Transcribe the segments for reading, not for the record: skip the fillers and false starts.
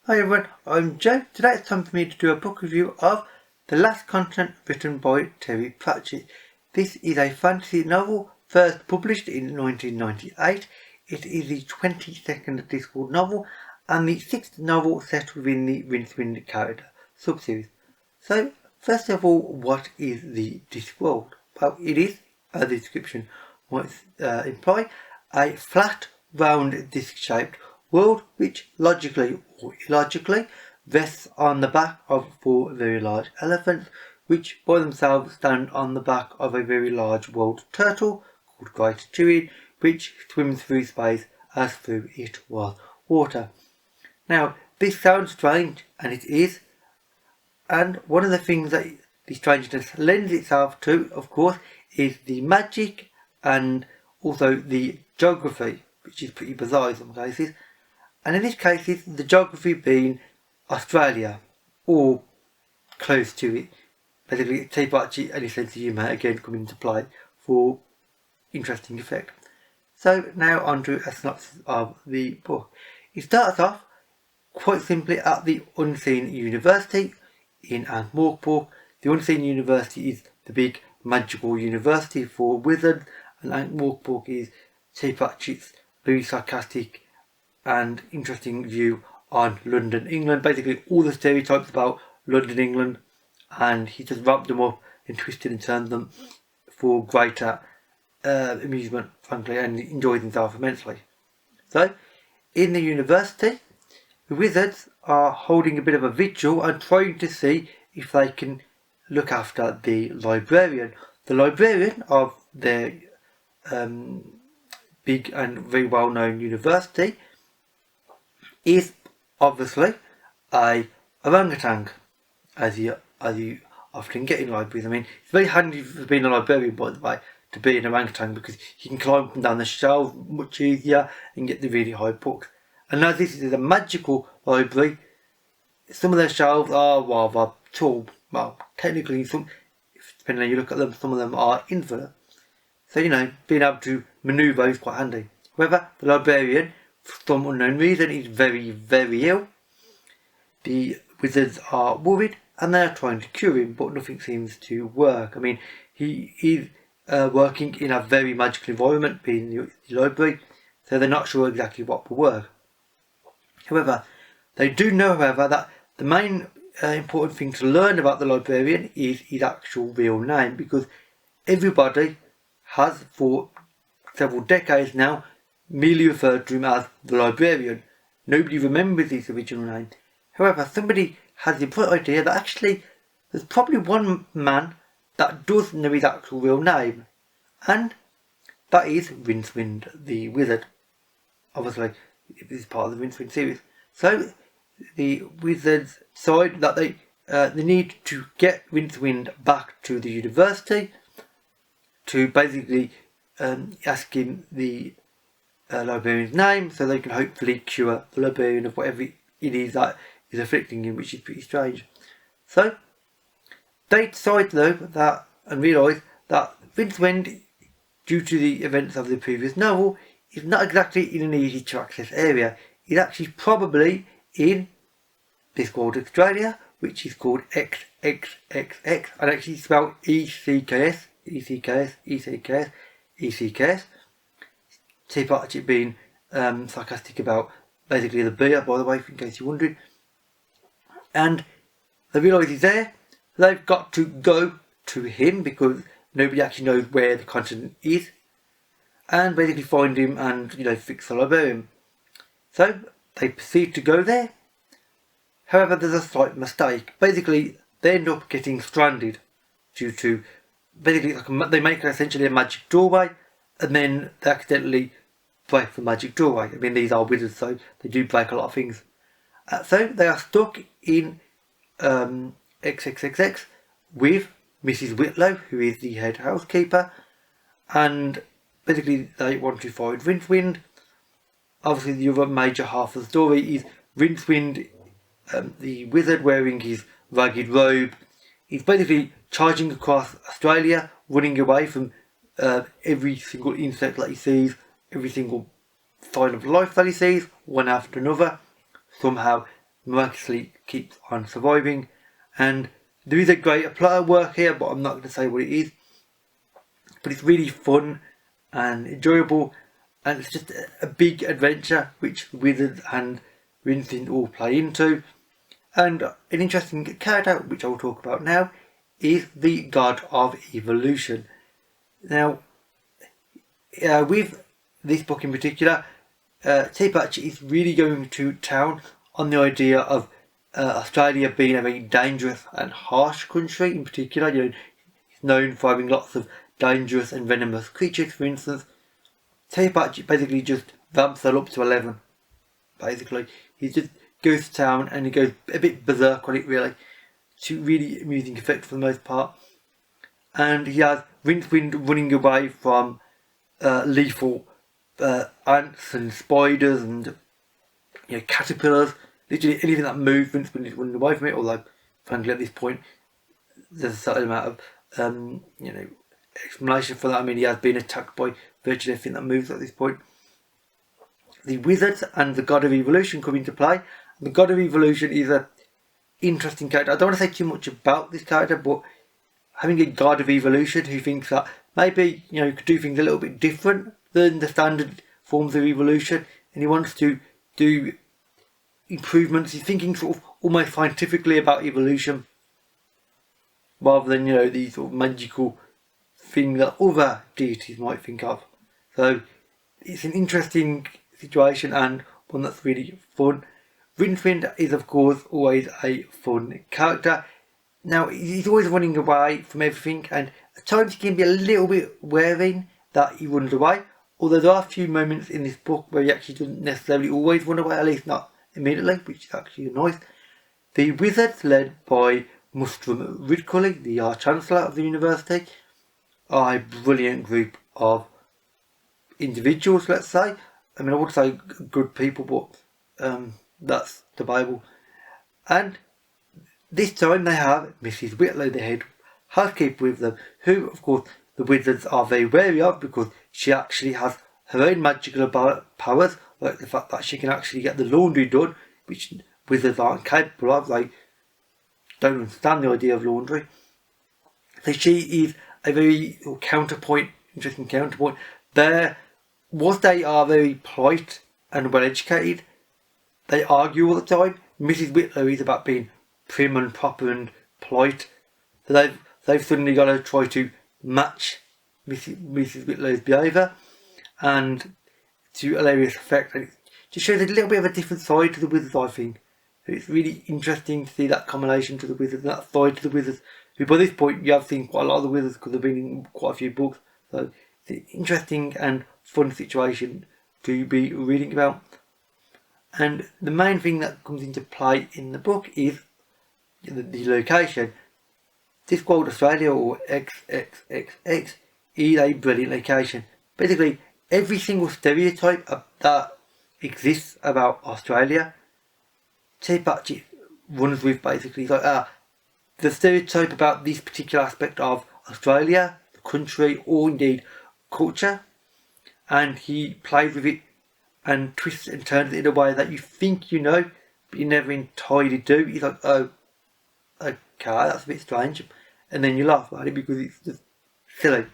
Hi everyone, I'm Joe. Today it's time for me to do a book review of The Last Continent, written by Terry Pratchett. This is a fantasy novel first published in 1998. It is the 22nd Discworld novel and the 6th novel set within the Rincewind character subseries. So, first of all, what is the Discworld? Well, it is, as the description might imply, a flat, round, disc-shaped world which logically or illogically rests on the back of 4 very large elephants, which by themselves stand on the back of a very large world turtle called Great Turin, which swims through space as through it was water. Now, this sounds strange, and it is, and one of the things that the strangeness lends itself to, of course, is the magic and also the geography, which is pretty bizarre in some cases. And in these cases, the geography being Australia, or close to it. Basically, Terry Pratchett and his sense of humour again come into play for interesting effect. So now on to a synopsis of the book. It starts off quite simply at the Unseen University in Ankh-Morpork. The Unseen University is the big magical university for wizards, and Ankh-Morpork is Terry Pratchett's very sarcastic and interesting view on London, England. Basically all the stereotypes about London, England, and he just wrapped them up and twisted and turned them for greater amusement, frankly, and enjoyed himself immensely. So, in the university, the wizards are holding a bit of a vigil and trying to see if they can look after the librarian. The librarian of their big and very well known university is obviously a orangutan, as you often get in libraries. I mean, it's very handy for being a librarian, by the way, to be an orangutan, because you can climb up and down the shelves much easier and get the really high books. And as this is a magical library, some of their shelves are rather tall. Well, technically, depending on how you look at them, some of them are infinite. So, being able to manoeuvre is quite handy. However, the librarian, for some unknown reason, is very, very ill. The wizards are worried and they are trying to cure him, but nothing seems to work. I mean, he is working in a very magical environment, being the library, so they're not sure exactly what will work. However, they do know, that the main important thing to learn about the librarian is his actual real name, because everybody has, for several decades now, merely referred to him as the librarian. Nobody remembers his original name. However, somebody has the bright idea that actually there's probably one man that does know his actual real name, and that is Rincewind the wizard. Obviously, this is part of the Rincewind series. So the wizards decide that they need to get Rincewind back to the university to basically ask him the librarian's name, so they can hopefully cure the librarian of whatever it is that is afflicting him, which is pretty strange. So they decide though that, and realise that Rincewind, due to the events of the previous novel, is not exactly in an easy to access area. It's actually probably in Discworld Australia, which is called XXXX, and actually spelled ECKS, ECKS, ECKS, ECKS. Terry Pratchett being sarcastic about basically the beer, by the way, in case you're wondering. And they realise he's there. They've got to go to him because nobody actually knows where the continent is, and basically find him and fix the librarian. So they proceed to go there. However, there's a slight mistake. Basically, they end up getting stranded due to they make essentially a magic doorway, and then they accidentally break the magic doorway. I mean, these are wizards, so they do break a lot of things. So they are stuck in XXXX with Mrs. Whitlow, who is the head housekeeper, and basically they want to find Rincewind. Obviously, the other major half of the story is Rincewind, the wizard, wearing his ragged robe. He's basically charging across Australia, running away from every single insect that he sees, every single sign of life that he sees, one after another, somehow miraculously keeps on surviving. And there is a greater plot at work here, but I'm not going to say what it is. But it's really fun and enjoyable, and it's just a big adventure which Wizards and Rincewind all play into. And an interesting character, which I will talk about now, is the God of Evolution. Now, with this book in particular, Pratchett is really going to town on the idea of Australia being a very dangerous and harsh country. In particular, it's known for having lots of dangerous and venomous creatures. For instance, Pratchett basically just ramps that up to 11. Basically, he just goes to town and he goes a bit berserk on it, really, to really amusing effect for the most part. And he has Rincewind running away from lethal ants and spiders and caterpillars. Literally anything that moves, Rincewind is running away from it. Although, frankly, at this point, there's a certain amount of explanation for that. I mean, he has been attacked by virtually everything that moves at this point. The Wizards and the God of Evolution come into play. The God of Evolution is an interesting character. I don't want to say too much about this character, but having a God of Evolution who thinks that maybe could do things a little bit different than the standard forms of evolution, and he wants to do improvements. He's thinking sort of almost scientifically about evolution, rather than these sort of magical thing that other deities might think of. So it's an interesting situation and one that's really fun. Rincewind is of course always a fun character. Now he's always running away from everything, and at times he can be a little bit wearing that he runs away, although there are a few moments in this book where he actually doesn't necessarily always run away, at least not immediately, which is actually nice. The Wizards, led by Mustrum Ridcully, the Chancellor of the university, are a brilliant group of individuals, let's say. I mean, I would say good people, but that's debatable. And this time they have Mrs. Whitlow, the head housekeeper, with them, who, of course, the Wizards are very wary of because she actually has her own magical powers, like the fact that she can actually get the laundry done, which Wizards aren't capable of. They don't understand the idea of laundry. So she is a very interesting counterpoint. Whilst they are very polite and well educated, they argue all the time. Mrs. Whitlow is about being prim and proper and polite. So they've suddenly got to try to match Mrs. Whitlow's behaviour, and to hilarious effect. And it just shows a little bit of a different side to the Wizards, I think. So it's really interesting to see that combination to the Wizards, and that side to the Wizards, who by this point you have seen quite a lot of the Wizards because they've been in quite a few books. So it's an interesting and fun situation to be reading about. And the main thing that comes into play in the book is the location. This world, Australia, or XXXX, is a brilliant location. Basically, every single stereotype that exists about Australia, Pratchett runs with. Basically, it's like the stereotype about this particular aspect of Australia, the country, or indeed culture, and he plays with it and twists and turns it in a way that you think but you never entirely do. He's like, oh, okay, that's a bit strange, and then you laugh about it because it's just silly.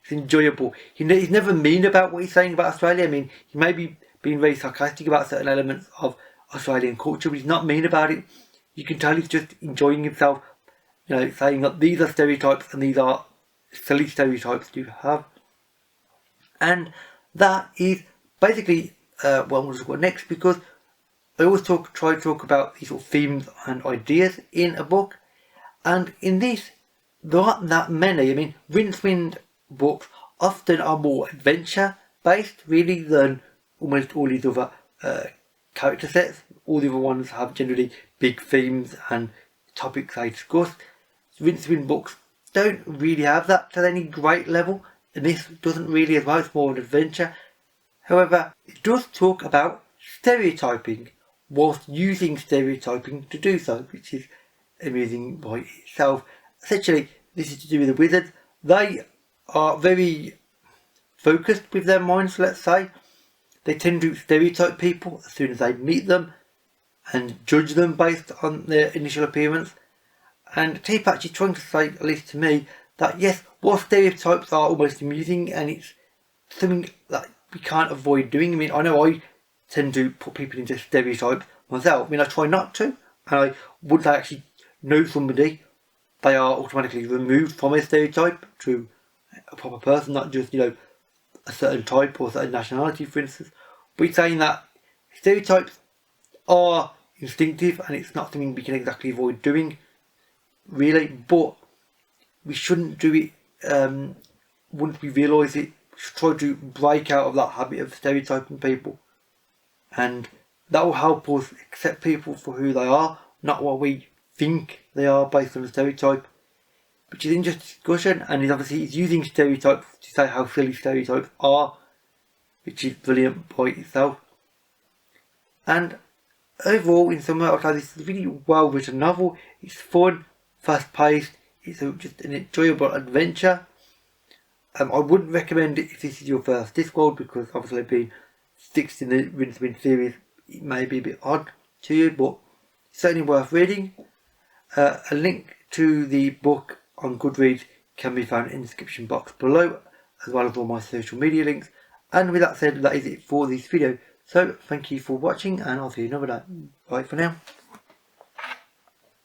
It's enjoyable. He's never mean about what he's saying about Australia. I mean, he may be being very sarcastic about certain elements of Australian culture, but he's not mean about it. You can tell he's just enjoying himself, saying that these are stereotypes and these are silly stereotypes to have. And that is basically what I'm going to talk about next, because I always try to talk about these sort of themes and ideas in a book, and in this there aren't that many. I mean, Rincewind books often are more adventure based really than almost all these other character sets. All the other ones have generally big themes and topics they discuss. Rincewind books don't really have that to any great level, and this doesn't really as well. It's more an adventure. However, it does talk about stereotyping whilst using stereotyping to do so, which is amusing by itself. Essentially, this is to do with the Wizards. They are very focused with their minds, let's say. They tend to stereotype people as soon as they meet them. and judge them based on their initial appearance. And T. Pratchett is trying to say, at least to me, that yes, while stereotypes are almost amusing and it's something that we can't avoid doing. I mean, I know I tend to put people into stereotypes myself. I mean, I try not to, and once I actually know somebody, they are automatically removed from a stereotype to a proper person, not just, a certain type or a certain nationality, for instance. But it's saying that stereotypes are instinctive and it's not something we can exactly avoid doing, really, but we shouldn't do it once we realise it. We should try to break out of that habit of stereotyping people, and that will help us accept people for who they are, not what we think they are based on a stereotype, which is an interesting discussion. And he's using stereotypes to say how silly stereotypes are, which is brilliant by itself. And overall, in summary, I would say this is a really well written novel. It's fun, fast paced, it's just an enjoyable adventure. I wouldn't recommend it if this is your first Discworld, because obviously being fixed in the Rincewind series, it may be a bit odd to you, but it's certainly worth reading. A link to the book on Goodreads can be found in the description box below, as well as all my social media links. And with that said, that is it for this video. So thank you for watching, and I'll see you another day. Bye for now.